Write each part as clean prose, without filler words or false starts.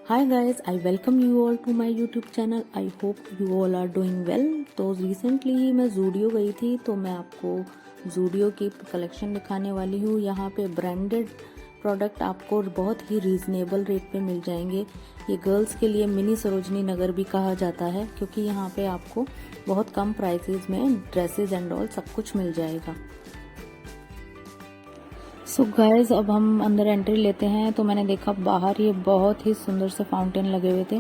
Hi guys, I welcome you all to my YouTube channel. I hope you all are doing well. तो recently मैं जूडियो गई थी तो मैं आपको जूडियो की कलेक्शन दिखाने वाली हूँ। यहाँ पे ब्रांडेड प्रोडक्ट आपको बहुत ही रीजनेबल रेट पे मिल जाएंगे। ये गर्ल्स के लिए मिनी सरोजनी नगर भी कहा जाता है क्योंकि यहाँ पे आपको बहुत कम प्राइसेस में ड्रेसेस एंड ऑल सब कुछ मिल जाएगा। सो गाइज अब हम अंदर एंट्री लेते हैं तो मैंने देखा बाहर ये बहुत ही सुंदर से फाउंटेन लगे हुए थे।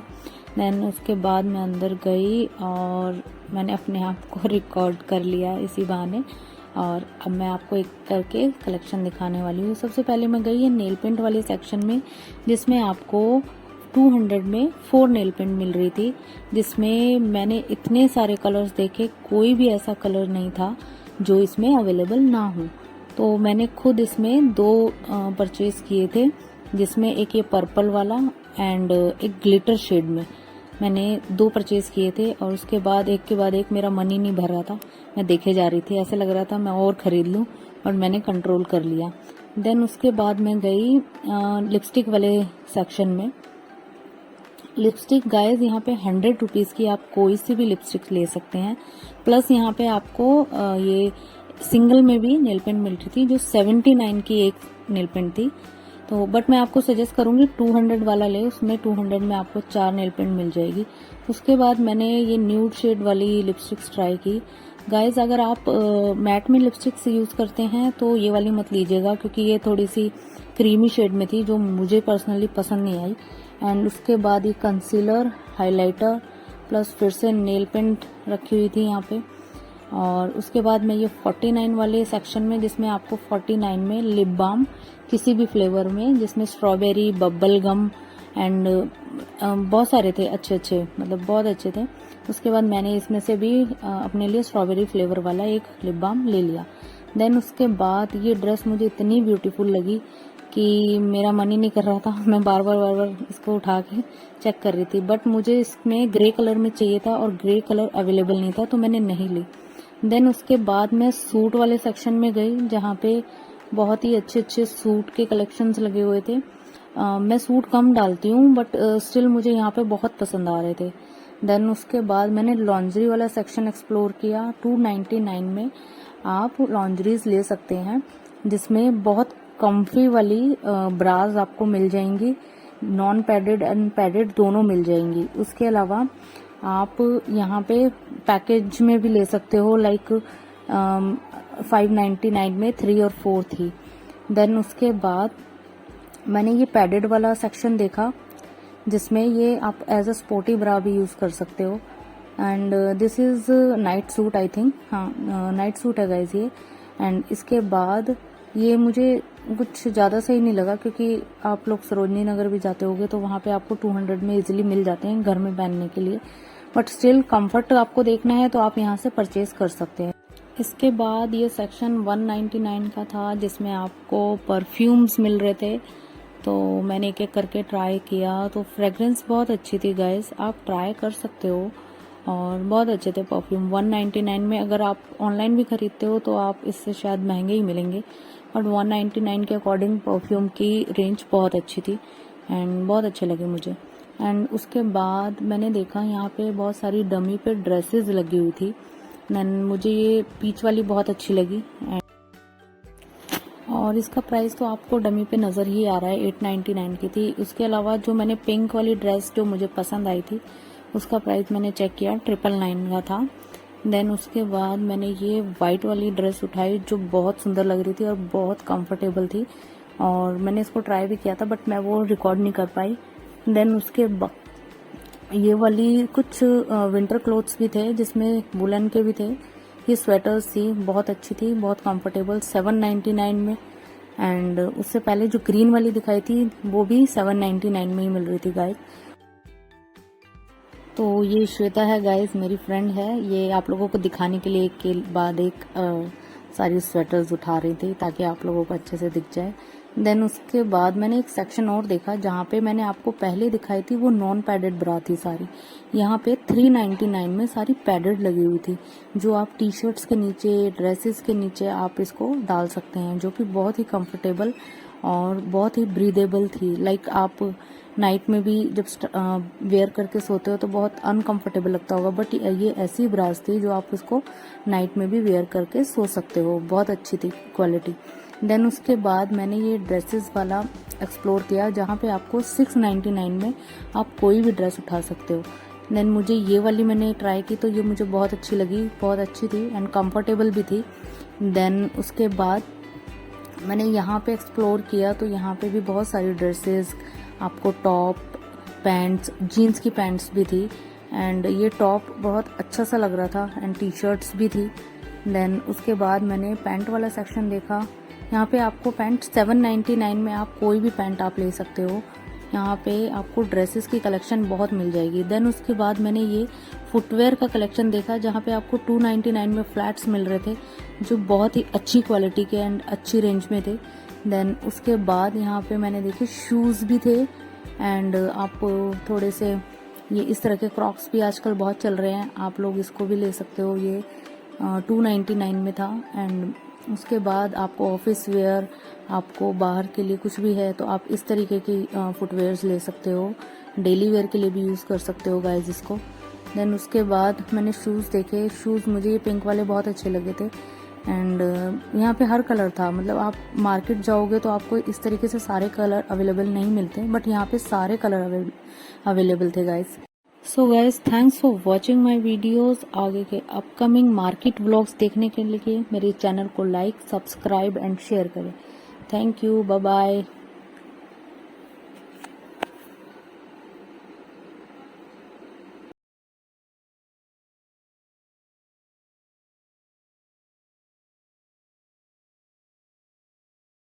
देन उसके बाद मैं अंदर गई और मैंने अपने आप को रिकॉर्ड कर लिया इसी बहाने। और अब मैं आपको एक करके कलेक्शन दिखाने वाली हूँ। सबसे पहले मैं गई है नेल पेंट वाले सेक्शन में जिसमें आपको 200 में 4 नेल पेंट मिल रही थी, जिसमें मैंने इतने सारे कलर्स देखे, कोई भी ऐसा कलर नहीं था जो इसमें अवेलेबल ना हो। तो मैंने खुद इसमें 2 परचेज किए थे, जिसमें एक ये पर्पल वाला एंड एक ग्लिटर शेड में मैंने 2 परचेज किए थे। और उसके बाद एक के बाद एक मेरा मन ही नहीं भर रहा था, मैं देखे जा रही थी, ऐसे लग रहा था मैं और खरीद लूं, और मैंने कंट्रोल कर लिया। देन उसके बाद मैं गई लिपस्टिक वाले सेक्शन में। लिपस्टिक गाइज यहाँ पे 100 रुपीज़ की आप कोई सी भी लिपस्टिक ले सकते हैं। प्लस यहाँ पे आपको ये सिंगल में भी नेल पेंट मिल रही थी जो 79 की एक नेल पेंट थी। तो बट मैं आपको सजेस्ट करूंगी 200 वाला ले, उसमें 200 में आपको 4 नेल पेंट मिल जाएगी। उसके बाद मैंने ये न्यूड शेड वाली लिपस्टिक्स ट्राई की। गाइज अगर आप मैट में लिपस्टिक्स यूज करते हैं तो ये वाली मत लीजिएगा क्योंकि ये थोड़ी सी क्रीमी शेड में थी जो मुझे पर्सनली पसंद नहीं आई। एंड उसके बाद ये कंसीलर, हाइलाइटर प्लस फिर से नेल पेंट रखी हुई थी यहाँ पे। और उसके बाद मैं ये 49 वाले सेक्शन में, जिसमें आपको 49 में लिप बाम किसी भी फ्लेवर में, जिसमें स्ट्रॉबेरी, बबल गम एंड बहुत सारे थे, अच्छे मतलब बहुत अच्छे थे। उसके बाद मैंने इसमें से भी अपने लिए स्ट्रॉबेरी फ्लेवर वाला एक लिप बाम ले लिया। देन उसके बाद ये ड्रेस मुझे इतनी ब्यूटीफुल लगी कि मेरा मन ही नहीं कर रहा था, मैं बार बार इसको उठा के चेक कर रही थी। बट मुझे इसमें ग्रे कलर में चाहिए था और ग्रे कलर अवेलेबल नहीं था तो मैंने नहीं ली। देन उसके बाद मैं सूट वाले सेक्शन में गई जहाँ पे बहुत ही अच्छे सूट के कलेक्शंस लगे हुए थे। मैं सूट कम डालती हूँ बट स्टिल मुझे यहाँ पे बहुत पसंद आ रहे थे। देन उसके बाद मैंने लॉन्ड्री वाला सेक्शन एक्सप्लोर किया। 299 में आप लॉन्ड्रीज ले सकते हैं जिसमें बहुत कम्फी वाली ब्राज आपको मिल जाएंगी, नॉन पैडेड एंड पैडेड दोनों मिल जाएंगी। उसके अलावा आप यहाँ पे पैकेज में भी ले सकते हो, लाइक 599 में 3 और 4 थी। देन उसके बाद मैंने ये पैडेड वाला सेक्शन देखा जिसमें ये आप एज अ स्पोर्टी ब्रा भी यूज कर सकते हो। And this is night suit, I think, हाँ नाइट सूट है गाइज ये। एंड इसके बाद ये मुझे कुछ ज़्यादा सही नहीं लगा क्योंकि आप लोग सरोजनी नगर भी जाते होगे तो वहाँ पे आपको 200 में इजीली मिल जाते हैं घर में पहनने के लिए। बट स्टिल कंफर्ट आपको देखना है तो आप यहाँ से परचेज कर सकते हैं। इसके बाद ये सेक्शन 199 का था जिसमें आपको परफ्यूम्स मिल रहे थे, तो मैंने एक एक करके ट्राई किया। तो फ्रेग्रेंस बहुत अच्छी थी गाइस, आप ट्राई कर सकते हो और बहुत अच्छे थे परफ्यूम। 199 में अगर आप ऑनलाइन भी खरीदते हो तो आप इससे शायद महंगे ही मिलेंगे, बट 199 के अकॉर्डिंग परफ्यूम की रेंज बहुत अच्छी थी एंड बहुत अच्छे लगे मुझे। एंड उसके बाद मैंने देखा यहाँ पे बहुत सारी डमी पे ड्रेसेस लगी हुई थी। देन मुझे ये पीच वाली बहुत अच्छी लगी और इसका प्राइस तो आपको डमी पे नज़र ही आ रहा है, 899 की थी। उसके अलावा जो मैंने पिंक वाली ड्रेस जो मुझे पसंद आई थी उसका प्राइस मैंने चेक किया 999 का था। देन उसके बाद मैंने ये वाइट वाली ड्रेस उठाई जो बहुत सुंदर लग रही थी और बहुत कंफर्टेबल थी, और मैंने इसको ट्राई भी किया था बट मैं वो रिकॉर्ड नहीं कर पाई। देन उसके ये वाली कुछ विंटर क्लोथ्स भी थे जिसमें वुलन के भी थे। ये स्वेटर्स थी, बहुत अच्छी थी, बहुत कंफर्टेबल, 799 में। एंड उससे पहले जो ग्रीन वाली दिखाई थी वो भी 799 में ही मिल रही थी गाइस। तो ये श्वेता है गाइस, मेरी फ्रेंड है। ये आप लोगों को दिखाने के लिए एक के बाद एक सारी स्वेटर्स उठा रही थी ताकि आप लोगों को अच्छे से दिख जाए। देन उसके बाद मैंने एक सेक्शन और देखा जहाँ पे मैंने आपको पहले दिखाई थी वो नॉन पैडेड ब्रा थी सारी। यहाँ पे 399 में सारी पैडेड लगी हुई थी जो आप टी शर्ट्स के नीचे, ड्रेसेस के नीचे आप इसको डाल सकते हैं, जो कि बहुत ही कंफर्टेबल और बहुत ही ब्रीदेबल थी। लाइक आप नाइट में भी जब वेयर करके सोते हो तो बहुत अनकंफर्टेबल लगता होगा, बट ये ऐसी ब्रास थी जो आप इसको नाइट में भी वेयर करके सो सकते हो, बहुत अच्छी थी क्वालिटी। देन उसके बाद मैंने ये ड्रेसेस वाला एक्सप्लोर किया जहाँ पे आपको 699 में आप कोई भी ड्रेस उठा सकते हो। देन मुझे ये वाली मैंने ट्राई की तो ये मुझे बहुत अच्छी लगी, बहुत अच्छी थी एंड कंफर्टेबल भी थी। देन उसके बाद मैंने यहाँ पे एक्सप्लोर किया तो यहाँ पे भी बहुत सारी ड्रेसेस, आपको टॉप, पैंट्स, जीन्स की पैंट्स भी थी एंड ये टॉप बहुत अच्छा सा लग रहा था एंड टी शर्ट्स भी थी। देन उसके बाद मैंने पैंट वाला सेक्शन देखा, यहाँ पे आपको पैंट 799 में आप कोई भी पैंट आप ले सकते हो। यहाँ पे आपको ड्रेसेस की कलेक्शन बहुत मिल जाएगी। देन उसके बाद मैंने ये फुटवेयर का कलेक्शन देखा जहाँ पे आपको 299 में फ्लैट्स मिल रहे थे जो बहुत ही अच्छी क्वालिटी के एंड अच्छी रेंज में थे। देन उसके बाद यहाँ पे मैंने देखे शूज़ भी थे एंड आप थोड़े से ये इस तरह के क्रॉक्स भी आजकल बहुत चल रहे हैं, आप लोग इसको भी ले सकते हो। ये 299 में था। एंड उसके बाद आपको ऑफिस वेयर, आपको बाहर के लिए कुछ भी है तो आप इस तरीके की फुटवेयर्स ले सकते हो, डेली वेयर के लिए भी यूज़ कर सकते हो गाइज इसको। देन उसके बाद मैंने शूज़ देखे, शूज़ मुझे ये पिंक वाले बहुत अच्छे लगे थे एंड यहाँ पे हर कलर था, मतलब आप मार्केट जाओगे तो आपको इस तरीके से सारे कलर अवेलेबल नहीं मिलते, बट यहाँ पे सारे कलर अवेलेबल थे guys. So guys thanks for watching my videos. आगे के अपकमिंग मार्केट व्लॉग्स देखने के लिए मेरे चैनल को लाइक, सब्सक्राइब एंड शेयर करें। Thank you, bye bye.